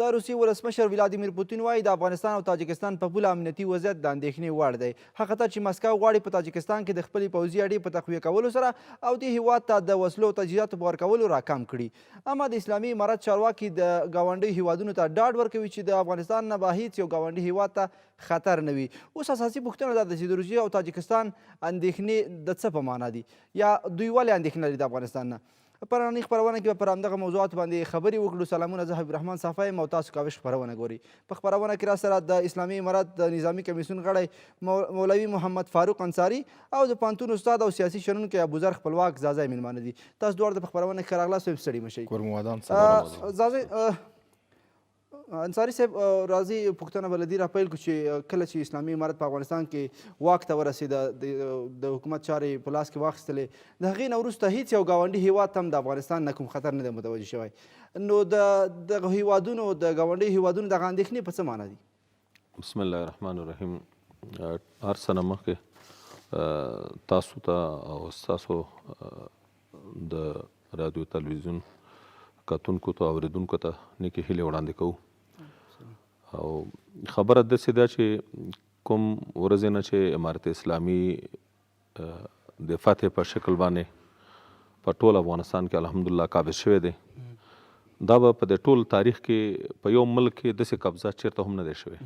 د روسیې ولسمشر ولادیمیر پوتین وایي د افغانستان او تاجکستان په پوله امنیتي وضعیت د اندېښنې وړ دی. هغه ته چې مسکو غواړي په تاجکستان کې د خپلې پوځي اډې په تقویه کولو سره او دې هیواد ته د وسلو او تجهیزاتو په ورکولو راکم کړي. اما د اسلامي امارت چارواکي د ګاونډیو هیوادونو ته ډاډ ورکوي چې د افغانستان نه به هیڅ یو ګاونډي هیواد ته خطر نه وي. اوس اساسي پوښتنه دا ده چې د روسیې او تاجکستان اندېښنې د څه په معنا دي یا دوی ولې اندېښنه لري د افغانستان نه. په نننۍ خپرونه کې به پر همدغه موضوعاتو باندې خبرې وکړو. سلامونه، زه حبیب الرحمن صافی یم او تاسو کاوش خپرونه ګورئ. په خپرونه کې را سره د اسلامي امارت د نظامي کمیسیون غړی مولوي محمد فاروق انصاري او د پوهنتون استاد او سیاسي شنونکی ابوذر خپلواک زازی میلمانه دي. تاسو دواړه په خپرونه کې ښه راغلاست. ستړي مه شئ. زازی انصاري صاحب، راځئ پوښتنه به له دې راپیل کړو چې کله چې اسلامي امارت په افغانستان کې واک ته ورسېده، د حکومت چارې په لاس کې واخیستلې، د هغې نه وروسته هېڅ یو ګاونډي هېواد ته هم د افغانستان نه کوم خطر نه دی متوجه شوی. نو د دغه هېوادونو د ګاونډیو هېوادونو دغه اندېښنې په څه معنا دي؟ بسم الله الرحمن الرحیم. هر څه نه مخکې تاسو ته او ستاسو د رادیو تلویزیون کتونکو ته اورېدونکو ته نیکې هیلې وړاندې کوو. او خبره داسې ده چې کوم ورځې نه چې امارت اسلامي د فتح په شکل باندې په ټول افغانستان کې الحمدلله قابض شوی دی، دا به په د ټول تاریخ کې په یو ملک کې داسې قبضه چېرته هم نه دی شوی.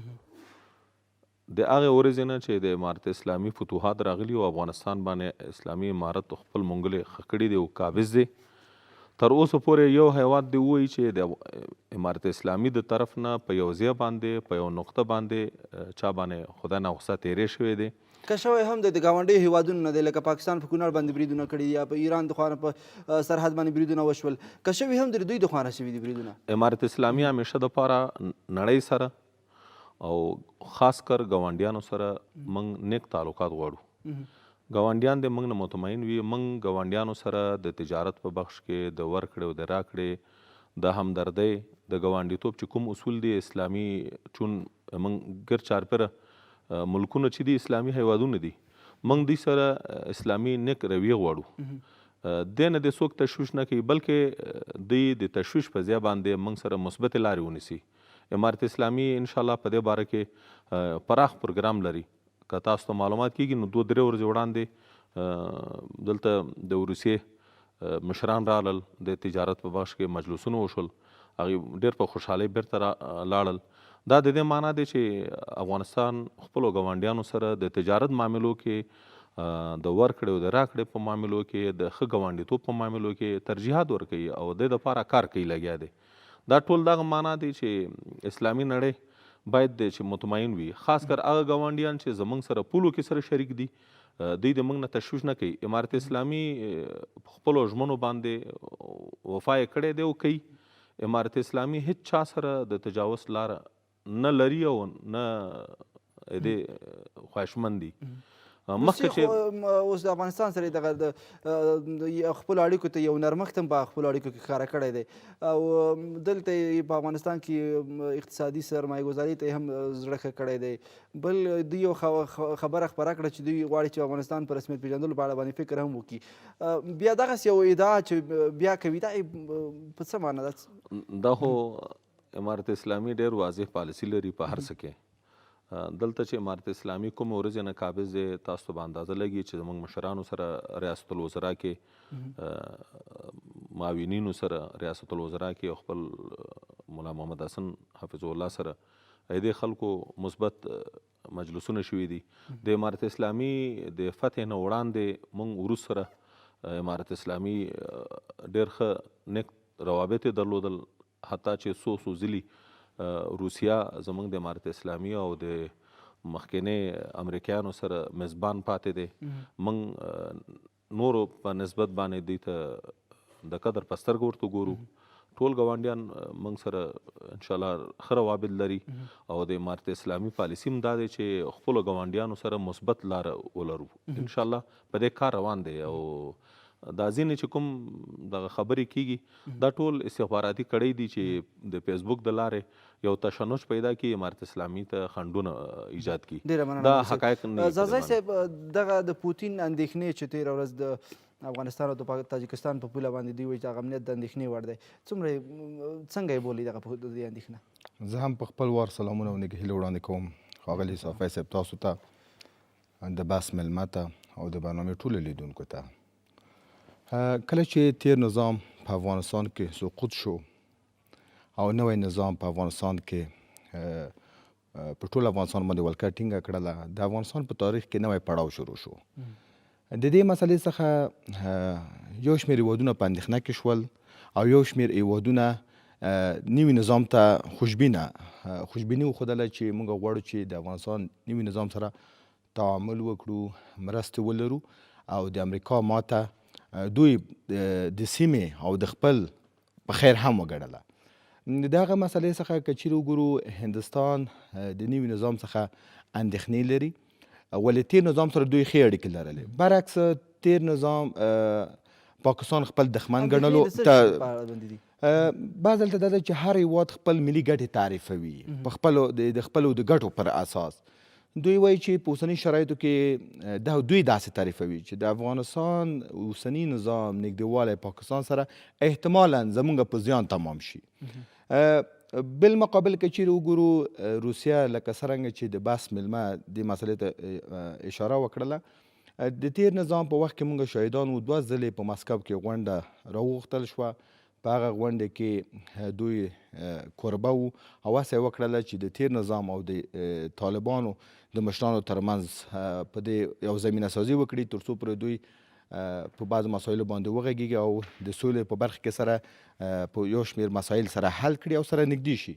د هغې ورځې نه چې د امارت اسلامي فتوحات راغلي او افغانستان باندې اسلامي امارت خپل منګلې ښه کړي دي او قابض دی، تر اوسه پورې یو هیواد دی ووایي چې د امارت اسلامي د طرف نه په یو ځای باندې په یو نقطه باندې چا باندې خدای ناخواسته تیری شوی دی. که شوی هم د ګاونډیو هیوادونو نه دی، لکه پاکستان په کونړ باندې بریدونه کړي یا په ایران د خوا نه په سرحد باندې بریدونه وشول، که شوي هم د دوی د خوا نه شوي دي بریدونه. امارت اسلامي همیشه دپاره نړۍ سره او خاص کر ګاونډیانو سره موږ نیک تعلقات غواړو. ګاونډیان دې موږ نه مطمئن وي. موږ ګاونډیانو سره د تجارت په بخش کې د ورکړې او د راکړې د همدردۍ د ګاونډیتوب چې کوم اصول دي اسلامي، چون موږ ګر چارپیره ملکونه چې دي اسلامي هیوادونه دي، موږ دوی سره اسلامي نیک رویه غواړو. دې نه د څوک تشویش نه کوي، بلکې دوی د تشویش په ځای باندې موږ سره مثبت لارې ونیسي. امارت اسلامي انشاءالله په دې باره کې پراخ پروګرام لري. که تاسو ته معلومات کېږي نو 2-3 ورځې وړاندې دلته د روسیې مشران رالل، د تجارت په بخش کې مجلسونه وشول، هغې ډېر په خوشحالۍ بیرته لاړل. دا د دې معنا دی چې افغانستان خپلو ګاونډیانو سره د تجارت معاملو کې، د ورکړې او د راکړې په معاملو کې، د ښه ګاونډیتوب په معاملو کې ترجیحات ورکوي او د دې دپاره کار کوي لګیا دی. دا ټول دغه معنا دی چې اسلامي نړۍ باید دی چې مطمئن وي، خاص کر هغه ګاونډیان چې زموږ سره پولو کې سره شریک دي، دوی د موږ نه تشویش نه کوي. امارت اسلامي خپلو ژمنو باندې وفا یې کړی دی او کوي. امارت اسلامي هیڅ چا سره د تجاوز لاره نه لري او نه دې خواهشمند دي. مخکې چې اوس د افغانستان سره دغه خپلو اړیکو ته یو نرمښت هم په خپلو اړیکو کې ښکاره کړی دی او دلته یې په افغانستان کې اقتصادي سرمایه ګذاري ته یې هم زړه ښه کړی دی. بل دوی یو خبره خپره کړه چې دوی غواړي چې افغانستان په رسمیت پېژندلو په اړه باندې فکر هم وکړي. بیا دغسې یو ادعا چې بیا کوي، دا په څه معنا ده؟ دا خو امارت اسلامي ډېر واضح پالیسي لري په هر څه کې. دلته چې امارت اسلامي کوم ورځې نه قابض دی، تاسو ته به اندازه لګي چې زموږ مشرانو سره ریاست الوزرا کې، معاونینو سره ریاست الوزرا کې خپل ملا محمد حسن حفظ الله سره دې خلکو مثبت مجلسونه شوي دي. د امارت اسلامي د فتح نه وړاندې موږ وروست سره امارت اسلامي ډېر ښه نیک روابط یې درلودل، حتی چې څو ځلي روسیه زموږ د امارت اسلامي او د مخکینۍ امریکایانو سره میزبان پاتې دی. موږ نورو په نسبت باندې دوی ته د قدر په سترګه ورته ګورو. ټول ګاونډیان موږ سره انشاءالله ښه روابط لري او د امارت اسلامي پالیسي هم دا دی چې خپلو ګاونډیانو سره مثبت لاره ولرو. انشاءالله په دې کار روان دی او دا ځینې چې کوم دغه خبرې کېږي دا ټول استخباراتي کړۍ دي چې د فیسبوک د لارې یو تشنج پیدا کړي، امارت اسلامي ته خنډونه ایجاد کړي. دا حقایق نه دي. زازی صاحب، دغه د پوتین اندېښنې چې تېره ورځ د افغانستان او د تاجکستان په پوله باندې دوی وایي چې هغه امنیت د اندېښنې وړ دی، څنګه یې بولي دغه اندېښنه؟ زه هم په خپل وار سلامونه او نګهیلې وړاندې کوم ښاغلي صافی صاحب تاسو ته د بحث مېلمه ته او د برنامې ټولو لیدونکو ته. کله چې تیر نظام په افغانستان کې سقوط شو او نوی نظام په افغانستان کې په ټول افغانستان باندې ولکه ټینګه کړله، د افغانستان په تاریخ کې نوی پړاو شروع شو. د دې مسئلې څخه یو شمېر هیوادونه په اندېښنه کې شول او یو شمېر هیوادونه نوي نظام ته خوشبیني وښودله چې موږ غواړو چې د افغانستان نوي نظام سره تعامل وکړو، مرستې ولرو او د امریکا ماته دوی د سیمې او د خپل په خیر هم وګڼله. د هغه مسئلې څخه که چیرې وګورو، هندوستان د نوي نظام څخه اندېښنې لري، ولې تیر نظام سره دوی ښې اړیکې لرلې. برعکس تیر نظام پاکستان خپل دښمن ګڼلو. بعض دلته دا ده چې هر هیواد خپل ملي ګټې تعریفوي په خپلو د خپلو د ګټو پر اساس. دوی وایي چې په اوسني شرایطو کې دوی داسې تعریفوي چې د افغانستان اوسني نظام نږدېوالی پاکستان سره احتمالا زموږ په زیان تمام شي. بالمقابل که چیرې وګورو، روسیه لکه څرنګه چې د بحث مېلمه دې مسئلې ته اشاره وکړله، د تیر نظام په وخت کې موږ شهیدان وو. 2 ځلې په مسکو کې غونډه راوغوښتل شوه. په هغه غونډه کې دوی کوربه وو او هڅه یې وکړله چې د تیر نظام او د طالبانو د مشرانو ترمنځ په دې یو زمینه سازي وکړي تر څو پورې دوی په بعضو مسایلو باندې وغږیږي او د سولې په برخه کې سره په یو شمېر مسایل سره حل کړي او سره نږدې شي.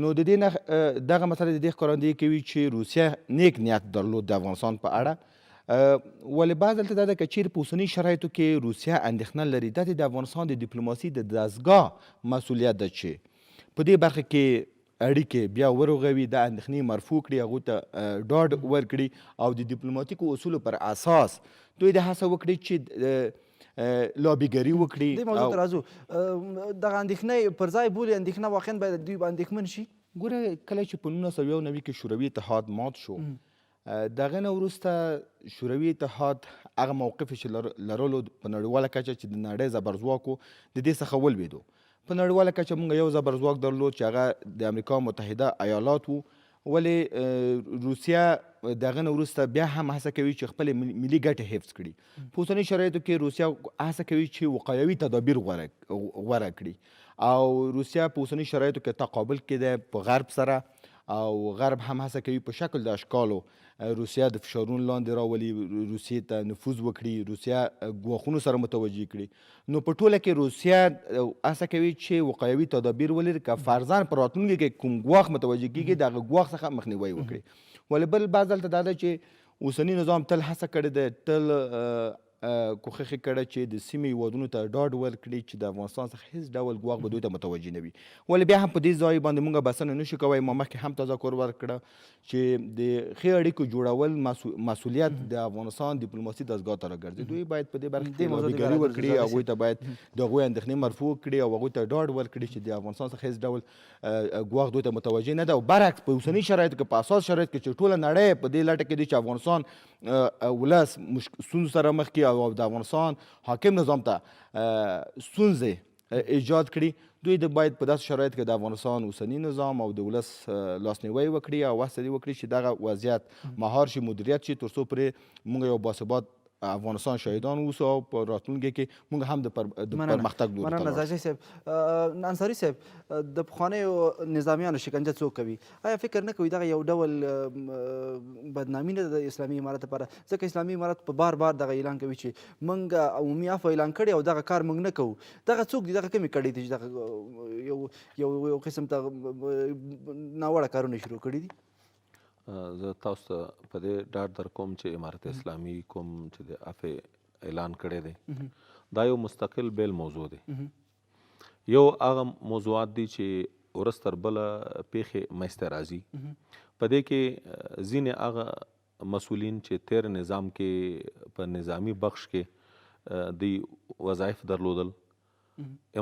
نو د دې دغه مسله د دې ښکارندویي کوي چې روسیه نیک نیت درلود د افغانستان په اړه. ولې بعض دلته دا ده که چیرې په اوسني شرایطو کې روسیه اندېښنه لري، دا د افغانستان د ډیپلوماسي د دستګاه مسؤلیت ده چې په دې برخه کې اړیکې بیا ورغوي، دا اندېښنې مرفوع کړي، هغوی ته ډاډ ورکړي او د ډیپلوماتیکو اصولو پر اساس دوی د هڅه وکړي چې لابیګري وکړي. دې موضوع ته راځو. دغه اندېښنې پر ځای بولي اندېښنه واقعا باید دوی به اندېښمن شي. ګوره، کله چې په 1991 کې شوروي اتحاد مات شو، دغه نه وروسته شوروي اتحاد هغه موقف چې لرلو په نړیواله کچه چې د نړۍ زبرځواکو د دې څخه ولوېدو. په نړیواله کچه موږ یو زبرځواک درلود چې هغه د امریکا متحده ایالات وو. ولې روسیه دغه نه وروسته بیا هم هڅه کوي چې خپلې ملي ګټې حفظ کړي. په اوسني شرایطو کې روسیه هڅه کوي چې وقایوي تدابیر غوره کړي او روسیه په اوسني شرایطو کې تقابل کې ده په غرب سره او غرب هم هڅه کوي په شکل د اشکالو روسیه د فشارونو لاندې راولي، روسیې ته نفوذ وکړي، روسیه ګواښونو سره متوجه کړي. نو په ټوله کې روسیه هڅه کوي چې وقایوي تدابیر ولري، که فرضاً په راتلونکي کې کوم ګواښ متوجه کېږي د هغه ګواښ څخه مخنیوی وکړي. ولې بل بعض دلته دا ده چې اوسني نظام تل هڅه کړې ده، تل کوښښ یې کړی چې د سیمې هیوادونو ته ډاډ ورکړي چې د افغانستان څخه هېڅ ډول ګواښ به دوی ته متوجه نه وي. ولې بیا هم په دې ځای باندې موږ بسنه نشو کوی. ما مخکې هم تذکر ورکړه چې د ښې اړیکو جوړول مسؤلیت د افغانستان ډیپلوماسي دستګاه ته راګرځي. دوی باید په دې برخه کې لابیګري وکړي، هغوی ته باید د هغوی اندېښنې مرفوع کړي او هغوی ته ډاډ ورکړي چې د افغانستان څخه هېڅ ډول ګواښ دوی ته متوجه نه ده. او برعکس په اوسني شرایطو کې، په اساس شرایطو کې چې ټوله نړۍ په دې لټه کې دی چې افغانستان ولس ستونزو سره مخ کړي او د افغانستان حاکم نظام ته ستونزې ایجاد کړي، دوی باید په داسې شرایط کې د افغانستان اوسني نظام او د ولس لاسنیوی وکړي او هڅه دې وکړي چې دغه وضعیت مهار شي، مدیریت شي، تر څو پرې موږ یو باثبات افغانستان شهیدان اوسو او په راتلونکي کې موږ هم د پرمختګ لوري ته مننه ظاهري صاحب. انصاري صاحب، د پخوانیو نظامیانو شکنجه څوک کوي؟ آیا فکر نه کوي دغه یو ډول بدنامي نه ده د اسلامي امارت لپاره؟ ځکه اسلامي امارت په بار بار دغه اعلان کوي چې موږ عمومي عفو اعلان کړی او دغه کار موږ نه کوو. دغه څوک دي؟ دغه کومې کړي دي چې دغه یو قسم ته ناوړه کارونه شروع کړي دي؟ زه تاسو ته په دې ډاډ در کوم چې امارت اسلامي کوم چې د عفو اعلان کړی دی دا یو مستقل بیل موضوع دی. یو هغه موضوعات دي چې ورځ تر بله پیښې منځته راځي. په دې کې ځینې هغه مسؤلین چې تیر نظام کې په نظامی بخش کې د وظایف درلودل،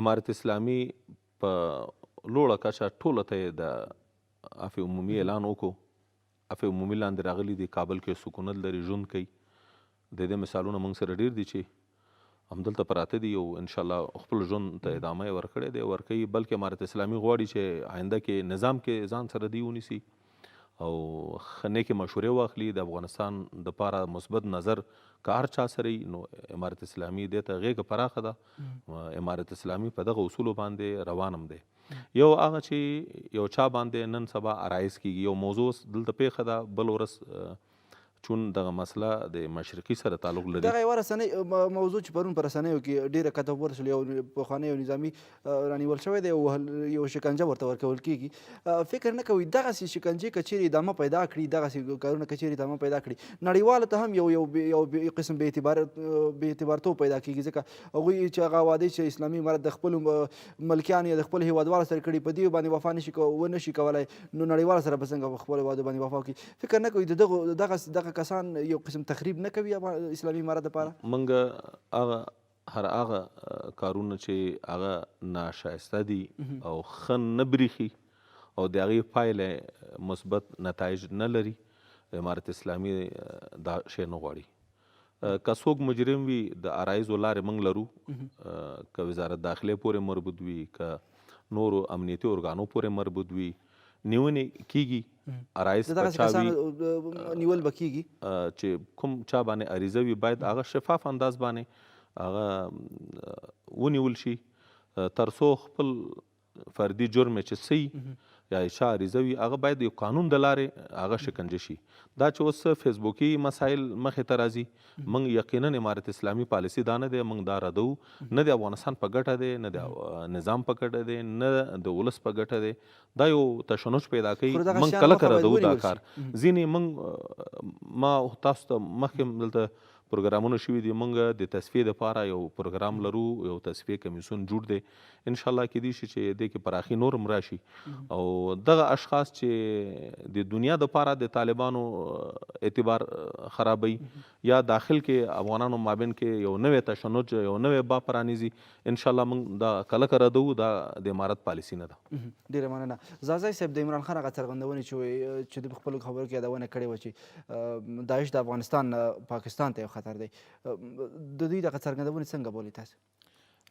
امارت اسلامي په لوړه کچه ټولو ته یې د عفو عمومي اعلان وکړو. عفو عمومي لاندې راغلي دي، کابل کې سکونت لري، ژوند کوي. د دې مثالونه موږ سره ډېر دي چې همدلته پراته دي او انشاءالله خپل ژوند ته ادامه یې ورکړی دی ورکوي بلکې امارت اسلامي غواړي چې آینده کې نظام کې ځان سره دی ونیسي او ښه نیکې مشورې واخلي د افغانستان دپاره مثبت نظر که هر چا سره نو امارت اسلامي دې ته غېږه پراخه ده امارت اسلامي په دغه اصولو باندې روان هم دی یو هغه چې یو چا باندې نن سبا عرایض کیږي یو موضوع دلته پیښه ده بل ورځ چون دغه مسله د مشرقي سره تعلق لري دغه یوه رسنۍ موضوع چې پرون په رسنیو کې ډېره کتب ورسول یو پخوانی یو نظامي رانیول شوی دی یو شکنجه ورته ورکول کېږي فکر نه کوئ دغسې شکنجې که چیرې ادامه پیدا کړي دغسې کارونه که چیرې ادامه پیدا کړي نړیوالو ته هم یو قسم بې اعتبارتوب پیدا کېږي ځکه هغوی چې هغه وعدې چې اسلامي امارت د خپلو ملکیانو یا د خپلو هېوادوالو سره کړي په دې باندې وفا ونشي کولی نو نړیوالو سره به څنګه په خپلو هېوادو باندې وفا وکړي فکر نه کوئ دغه کسان یو قسم تخریب نه کوي اسلامي امارت دپاره موږ هر هغه کارونه چې هغه ناشایسته دي او ښه نه بریښي او د هغې پایله مثبت نتایج نه لري امارت اسلامي دا شی نه غواړي که څوک مجرم وي د عرایضو لارې موږ لرو که وزارت داخلې پورې مربوط وي که نورو امنیتي ارګانو پورې مربوط وي نیونې کیږي عرایض په چا وي نیول به کیږي چې کوم چا باندې عریضه وي باید هغه شفاف انداز باندې هغه ونیول شي تر څو خپل فردي جرم چې څه یا چا عریضه وي هغه باید یو قانون د لارې هغه شکنجه شي دا چې اوس فیسبوکي مسایل مخې ته راځي موږ یقینا امارت اسلامي پالیسي دا نه دی موږ دا ردو نه د افغانستان په ګټه دی نه د نظام په ګټه دی نه د ولس په ګټه دی دا یو تشنج پیدا کوي موږ کله کله ردو دا کار ځینې موږ ما تاسو ته مخکې دلته پروګرامونه شوي دي موږ د تصفیې دپاره یو پروګرام لرو یو تصفیې کمیسیون جوړ دی انشاءالله کیدای شي چې دې کې پراخي نور هم راشي او دغه اشخاص چې د دنیا دپاره د طالبانو اعتبار خرابوي یا داخل کې افغانانو مابین کې یو نوی تشنج یو نوی باب پرانیزي انشاءالله موږ دا کله کله ردو دا د امارت پالیسي نه ده ډېره مننه زازی صاحب د عمران خان هغه څرګندونې چې د خپلو خبرو کې یادونه کړې وه چې داعش د افغانستان پاکستان ته یو خطر دی د دوی دغه څرګندونې څنګه بولئ تاسو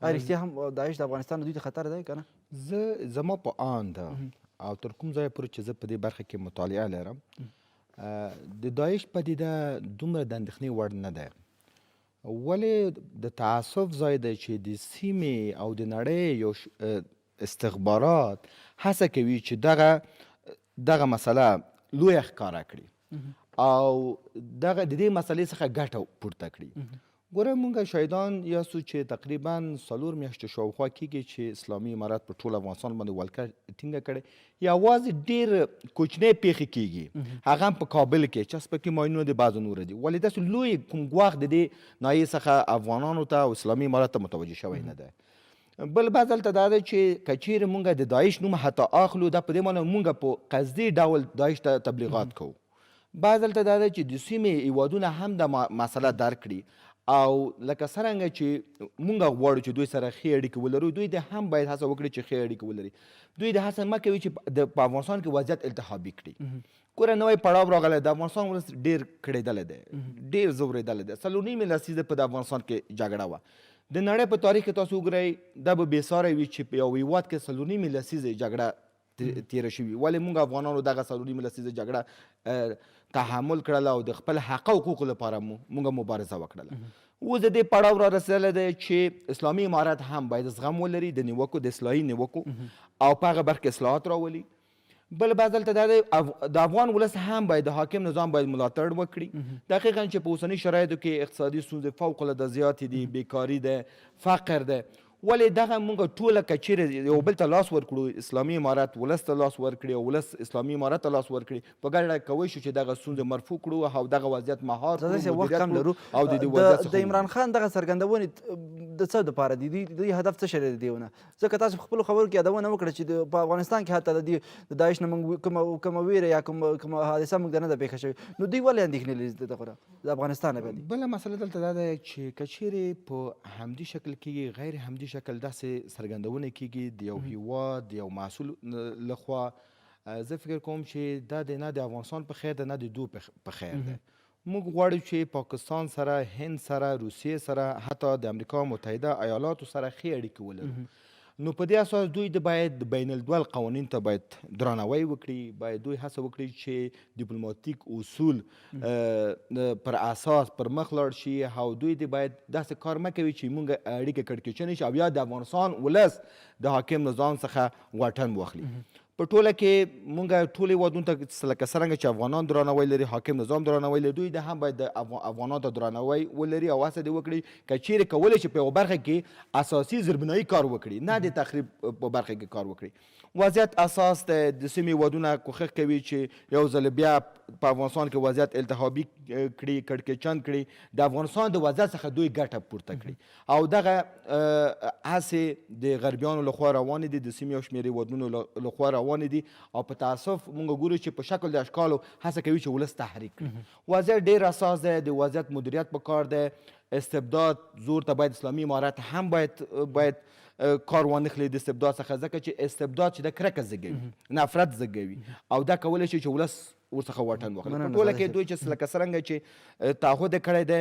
آیا رښتیا هم داعش د افغانستان دوی ته خطر دی که نه زما په آن ده او تر کوم ځایه پورې چې زه په دې برخه کې مطالعه لرم د داعش پدیده دومره د اندېښنې وړ نه دی ولې د تعصب ځای دی چې د سیمې او د نړۍ یو استخبارات هڅه کوي چې دغه مسله لویه ښکاره کړي او دغه د دې مسلې څخه ګټه پورته کړي ګوره مونږ شاهدان یاستو چې تقریبا 4 میاشتې شاوخوا کېږي چې اسلامي امارت په ټول افغانستان باندې ولکه ټینګه کړې یوازې ډېر کوچنۍ پیښې کېږي هغه هم په کابل کې چې سپکې ماینونه د بعضو نور دي ولې داسې لوی کوم ګواښ د دې ناحیې څخه افغانانو ته او اسلامي امارت ته متوجه شوی نه دی بل بعض هلته دا ده چې که چیرې مونږ د داعش نوم حتی اخلو دا په دې معنی مونږ په قصدي ډول داعش ته تبلیغات کوو بعض هلته دا ده چې د سیمې هیوادونه هم دا مسله درک کړي او لکه څرنګه چې مونږ غواړو چې دوی سره ښې اړیکې ولرو دوی د هم باید هڅه وکړي چې ښې اړیکې ولري دوی د هڅه مه کوي چې په افغانستان کې وضعیت التهابي کړي ګوره نوی پړاو راغلی د افغانستان ولس ډېر کړېدلی دی ډېر ځورېدلی دی 4.5 لسیزه په د افغانستان کې جګړه وه د نړۍ په تاریخ کې تاسو وګورئ دا به بېساری وي چې په یو هېواد کې 4.5 لسیزه جګړه تیره شوي ولې مونږ افغانانو دغه 4.5 لسیزه جګړه تحمل کړله او د خپل حق او حقوقو لپاره مونږ مبارزه وکړله اوس د دې پړاو را رسېدلی دی چې اسلامي امارت هم باید زغم ولري د نیوکو د اصلاحي نیوکو او په هغه برخه کې اصلاحات راولي بل بعض هلته دا دی د افغان ولس هم باید د حاکم نظام باید ملاتړ وکړي دقیقا چې په اوسني شرایطو کې اقتصادي ستونزې فوق العاده زیاتې دي بیکاري ده فقر ده ولې دغه مونږ ټوله که چیرې یو بل ته لاس ورکړو اسلامي امارت ولس ته لاس ورکړي او ولس اسلامي امارت ته لاس ورکړي په ګډه کوی شو چې دغه ستونزې مرفوع کړو او دغه وضعیت مهار کړو وخت کم لرو او د وضعیت د عمران خان دغه څرګندونې د څه دپاره دي دوی هدف څه شی دی دیونه ځکه تاسو په خپلو خبرو کې یادونه وکړه چې په افغانستان کې حتی د داعش نه موږ کومه ویره یا کومه حادثه موږ ته نه ده پیښه شوې نو دوی ولې اندېښنې لري دغه د افغانستان نه باندې بله مسله دلته دا ده چې که چیرې په همدې شکل کېږي غیر همدې شکل داسې څرګندونه کېږي د یو هیواد د یو محصول لخوا زه فکر کوم چې دا د نه د افغانستان په خیر ده نه د دوی په خیر ده موږ غواړو چې پاکستان سره، هند سره، روسیې سره، حتی د امریکا متحده ایالاتو سره ښې اړیکې ولرو. نو په دې اساس دوی د باید بین الملل قوانین ته باید درناوی وکړي، باید دوی هڅه وکړي چې ډیپلوماتیک اصول پر اساس پر مخ لاړ شي، او دوی د باید داسې کار مه کوي چې موږ اړیکې کړکېچنې شي او یا د افغانستان ولس د حاکم نظام څخه واټن واخلي. په ټوله کې مونږ ټولې هېوادونو ته لکه څرنګه چې افغانان درناوی لري، حاکم نظام درناوی لري، دوی د هم باید د افغانانو ته درناوی ولري او هڅه دې وکړي که چیرې کولی شي په یوه برخه کې اساسي زیربنایي کار وکړي، نه د تخریب په برخه کې کار وکړي. وضعیت اساس د سیمې هېوادونه کوښښ کوي چې یو ځل بیا په افغانستان کې وضعیت التهابي کړي، کړکېچن کړي، د افغانستان د وضعیت څخه دوی ګټه پورته کړي او دغه هڅې د غربیانو لخوا روانې دي، د سیمې او شمېر هېوادونو لخوا روانې دي او په تاسف موږ ګورو چې په شکل د اشکالو هڅه کوي چې ولس تحریک کړي. وضعیت ډېر اساس دی، د وضعیت مدیریت پکار دی. استبداد زور ته باید اسلامي امارت هم باید کار وانخلي د استبداد څخه، ځکه چې استبداد چې د کرکه زېږوي، نفرت زېږوي او دا کولی شي چې ولس ورڅخه واټن واخلي. په ټوله کې دوی چې لکه څرنګه چې تعهد یې کړی دی،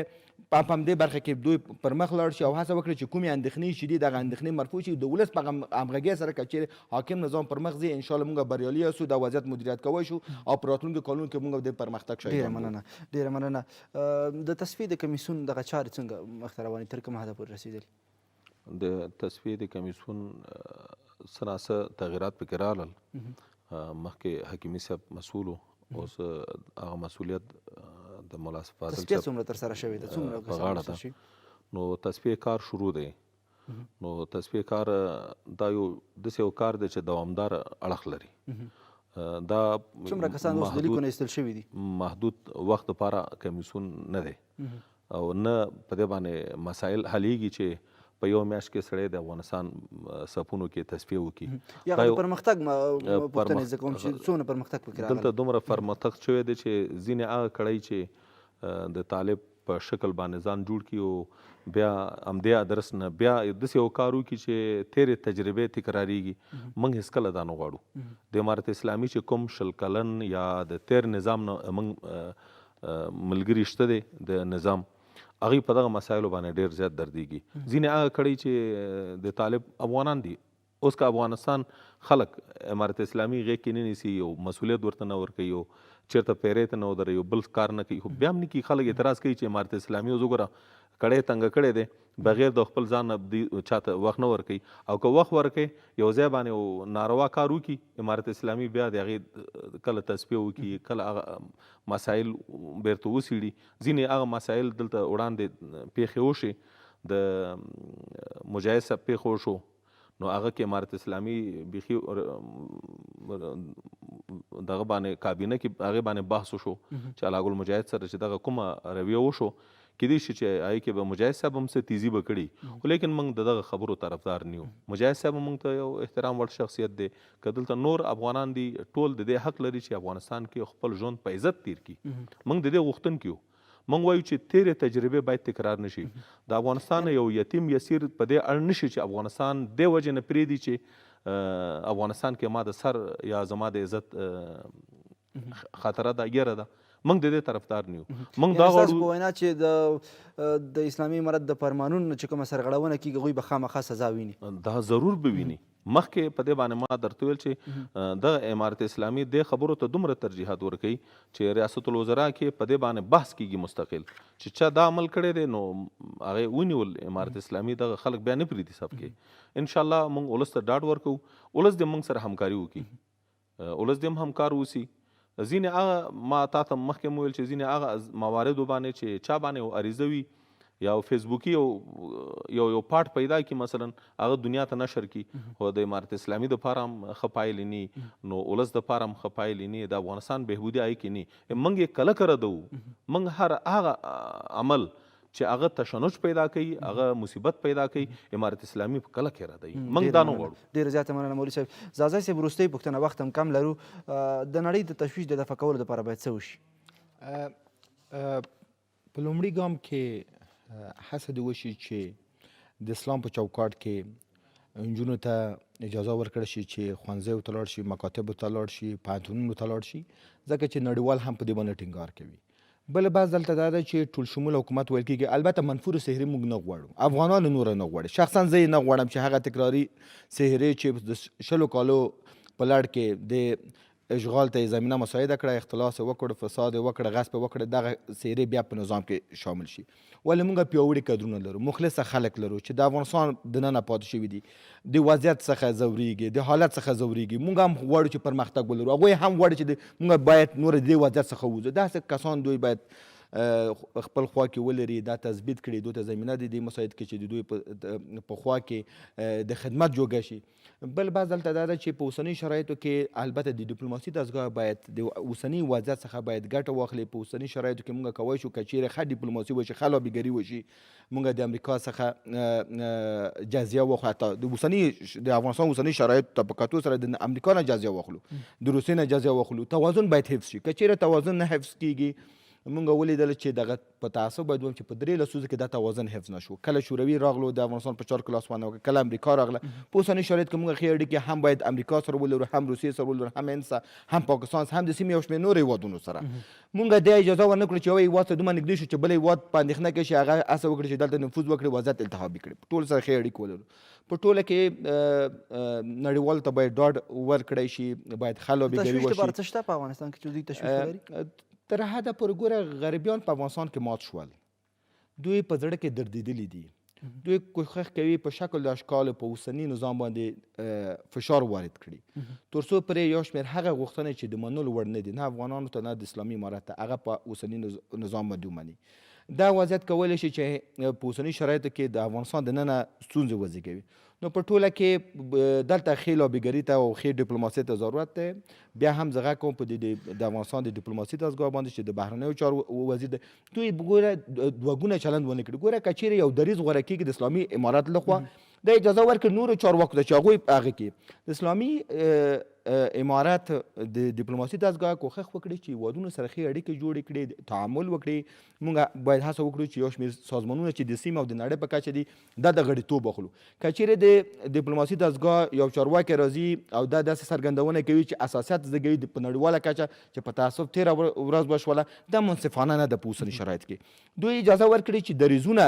په همدې برخه کې دوی پر مخ لاړ شي او هڅه وکړي چې کومې اندېښنې چې دي دغه اندېښنې مرفوع شي، د ولس په همغږۍ سره که چیرې حاکم نظام پر مخ ځي، انشاءالله موږ بریالي یاستو، دا وضعیت مدیریت کوی شو او په راتلونکو کلونو کې موږ د پرمختګ شاهدان. ډېره مننه. د تصفیې د کمیسیون دغه چارې څنګه مخته روانې، تر کومه حده پورې رسېدلي؟ د تصفیې د کمیسیون څه ناڅه تغیرات پکې رالل. مخکې حکیمي صاحب مسؤول و، اوس هغه مسؤلیت د ملا فاضل تصفیه څومره ترسره شوې ده؟ څومره په غاړه ده. نو تصفیې کار شروع دی. نو تصفیې کار دا یو داسې یو کار دی چې دوامدار اړخ لري. دا څومره کسان اوس د لیکو نه ایستل شوي دي؟ محدود وخت لپاره کمیسیون نه دی او نه په دې باندې مسایل حلیږي چې په یو میاشت کې سړی د افغانستان صفونو کې تصفیه وکړي. یا د پرمختګ پوښتنې زه کوم چې څومره پرمختګ پکې راغلی؟ دلته دومره پرمختګ شوی دی چې ځینې هغه کړی چې د طالب په شکل باندې ځان جوړ کړي او بیا همدې ادرس نه بیا داسې یو کار وکړي چې تیرې تجربې تکراریږي. موږ هېڅکله دا نه غواړو. د امارت اسلامي چې کوم 20 کلن یا د تیر نظام نه موږ ملګري شته دی د نظام، هغوی په دغه مسایلو باندې ډېر زیات دردېږي. ځینې هغه کړی چې د طالب افغانان دي، اوس که افغانستان خلک امارت اسلامي غېږ کې نه نیسي، یو مسؤلیت ورته نه ورکوي، یو چېرته پیرې ته نه ودروي، یو بل کار نه کوي، خو بیا هم نه کي. خلک اعتراض کوي چې امارت اسلامي اوس وګوره کړی تنګه کړی دی، بغیر د خپل ځان نه چاته وخت نه ورکوي، او که وخت ورکوي یو ځای باندې یو ناروا کار وکړي، امارت اسلامي بیا د هغې کله تصفیه وکړي، کله هغه مسایل بیرته وڅېړي. ځینې هغه مسایل دلته وړاندې پیښې وشي، د مجاهد صاحب پیښه وشو، نو هغه کې امارت اسلامي بیخي دغه باندې کابینه کې هغې باندې بحث وشو چې علاء ګل مجاهد سره چې دغه کومه رویه وشو، کیدای شي چې هغې کې به مجاهد صاحب هم څه تیزي به کړي، خو لیکن موږ د دغه خبرو طرفدار نه یو. مجاهد صاحب موږ ته یو احترام وړ شخصیت دی. که دلته نور افغانان دي، ټول د دې حق لري چې افغانستان کې خپل ژوند په عزت تیر کړي. موږ د دې غوښتونکي یو. موږ وایو چې تیرې تجربې باید تکرار نشي. د افغانستان یو یتیم یسیر په دې اړ نشي چې افغانستان دې وجې نه پرېږدي چې افغانستان کې ما د سر یا زما د عزت خطره ده، یره ده. موږ د دې طرفدار نه یو. موږ دا غواړو په وینا چې د اسلامي امارت د فرمانونو نه چې کومه سرغړونه کېږي، هغوی به خامخا سزا ویني. دا ضرور به ویني. مخکې په دې باندې ما درته ویل چې د امارت اسلامي دې خبرو ته دومره ترجیحات ورکوي چې ریاست الوزرا کې په دې باندې بحث کېږي مستقل، چې چا دا عمل کړی دی نو هغې ونیول. امارت اسلامي دغه خلک بیا نه پرېږدي صف کې. انشاءالله موږ ولس ته ډاډ ورکوو، ولس دې موږ سره همکاري وکړي، ولس دې هم همکار اوسي. ځینې هغه ما تا ته مخکې مو ویل چې ځینې هغه مواردو باندې چې چا باندې یو عریضه وي یا فیسبوکي یو پاټ پیدا کړي، مثلا هغه دنیا ته نشر کړي، خو د امارت اسلامي دپاره هم ښه پایلې نه، نو ولس دپاره هم ښه پایلې نه، د افغانستان بهبودي هغې کې نه. موږ یې کله که ردوو، موږ هر هغه عمل چې هغه تشنج پیدا کوي، هغه مصیبت پیدا کوي، امارت اسلامي په کله کې ردوي. موږ دا نه غواړو. ډېره زیاته مننه مولوي صاحب. زازی صاحب، وروستۍ پوښتنه، وخت هم کم لرو. د نړۍ د تشویش د دفع کولو دپاره باید څه وشي؟ په لومړي ګام کې هڅه دې وشي چې د اسلام په چوکاټ کې نجونو ته اجازه ورکړه شي چې ښوونځیو ته لاړ شي، مکاتبو ته لاړ شي، پوهنتونونو ته لاړ شي، ځکه چې نړیوال هم په دې باندې ټینګار کوي. بل بعض دلته دا ده چې ټول شمول حکومت ویل کېږي. البته منفور سحري موږ نه غواړو، افغانان نور نه غواړي. شخصا زه یې نه غواړم چې هغه تکراري سحري چې د 20 کالو په لړ کې د اشغال ته یې زمینه مساعده کړه، اختلاس یې وکړ، فساد یې وکړ، غصب یې وکړ، دغه سحري بیا په نظام کې شامل شي. ولې موږ پیاوړي کادرونه لرو، مخلصه خلک لرو چې د افغانستان دننه پاتې شوي دي، د وضعیت څخه ځورېږي، د حالت څخه ځورېږي. موږ هم غواړو چې پرمختګ ولرو، هغوی هم غواړي چې موږ باید نور د دې وضعیت څخه ووځو. داسې کسان دوی باید خپل خوا کې ولري، دا تثبیت کړي، دوی ته زمینه د دې مساعد کړي چې د دوی په خوا کې د خدمت جوګه شي. بل بعض دلته دا ده چې په اوسنۍ شرایطو کې البته د ډیپلوماسي دستګاه باید د اوسنۍ وضعیت څخه باید ګټه واخلي. په اوسنۍ شرایطو کې موږ کولی شو که چیرې ښه ډیپلوماسي وشي، ښه لابیګري وشي، موږ د امریکا څخه جزیه واخلو، حتی د افغانستان اوسنۍ شرایطو ته په کتو سره د امریکا نه جزیه واخلو، د روسیې نه جزیه واخلو. توازن باید حفظ شي. که چیرې توازن نه حفظ کیږي، موږ ولیدل چې دغه په تعصب باید ووایم چې په 3 لسیزو کې دا توازن حفظ نه شو. کله شوروي راغلو د افغانستان په 4 کې لاسوهنه وکړه، کله امریکا راغله. په اوسني شرایط کې موږ ښې اړیکې هم باید امریکا سره ولرو، هم روسیې سره ولرو، هم هند سره، هم پاکستان سره، هم د سیمې یو شمېر نورو هېوادونو سره. موږ دا اجازه ورنه کړو چې یو هېواد ته دومره نږدې شو چې بل هېواد په اندېښنه کې شي، هغه هڅه وکړي چې دلته نفوذ وکړي، وضعیت التهابي کړي. ټول سره ښې اړیکې ولرو. په ټوله کې نړیوالو ته باید ډاډ ورکړی شي، باید ښه لابیګري تشویش وشي. لپاره څه شته په افغانستان کې چې دوی تشویش ولري؟ تر حده پورې ګوره غریبیان په افغانستان کې مات شول، دوی په زړه کې دردېدلي دي. دوی کوښښ کوي په شکل د اشکالو په اوسني نظام باندې فشار وارد کړي، تر څو پرې یو شمېر هغه غوښتنې چې د منلو وړ نه دي، نه افغانانو ته نه د اسلامي امارت ته، هغه په اوسني نظام باندې ومني. دا وضعیت کولی شي چې په اوسني شرایطو کې د افغانستان دننه ستونزې وزېږوي. نو په ټوله کې دلته ښې لابیګري ته او ښې ډیپلوماسۍ ته ضرورت دی. بیا هم زه غږ کوم په د افغانستان د ډیپلوماسي دستګاه باندې چې د بهرنیو چارو وزیر دی، دوی ګوره دوه ګونه چلند ونه کړي. ګوره که چیرې یو دریځ غوره کېږي د اسلامي امارت لخوا، دا اجازه ورکړي نورو چارواکو ته چې هغوی هغه کې د اسلامي امارت د ډیپلوماسي دستګاه کوښښ وکړي چې هېوادونو سره ښې اړیکې جوړې کړي، تعامل وکړي. موږ باید هڅه وکړو چې یو شمېر سازمانونه چې د سیمې او د نړۍ په کچه دي، دا د غړیتوب واخلو. که چیرې د ډیپلوماسي دستګاه یو چارواکی راځي او دا داسې څرګندونه کوي چې اساسیت زېږوي په نړیواله کچه چې په تعصب تېره ورځ وشوله، دا منصفانه نه ده په اوسني شرایط کې. دوی اجازه ورکړي چې دریځونه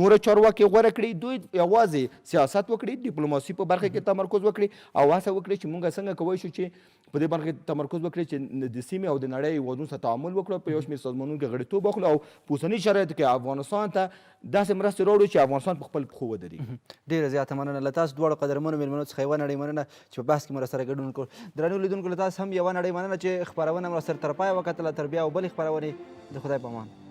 نور چارواکي غوره کړي، دوی یوازې سیاست وکړي، ډیپلوماسي په برخه کې تمرکز وکړي او هڅه وکړي چې موږ څنګه کولی شو چې په دې برخه کې تمرکز وکړي چې د سیمې او د نړۍ هېوادونو سره تعامل وکړو، په یو شمېر سازمانونو کې غړیتوب واخلو او په اوسني شرایطو کې افغانستان ته داسې مرستې راوړو چې افغانستان په خپل پښو ودرېږي. ډېره زیاته مننه له تاسو دواړو قدرمنو مېلمنو څخه یوه نړۍ مننه چې په بحث کې مو راسره ګډون وکړو. درنو لیدونکو له تاسو هم یوه نړۍ مننه چې خپرونه مو راسره تر پایه وکتله. تر بیا او بلې خپرونې د خدای په امان.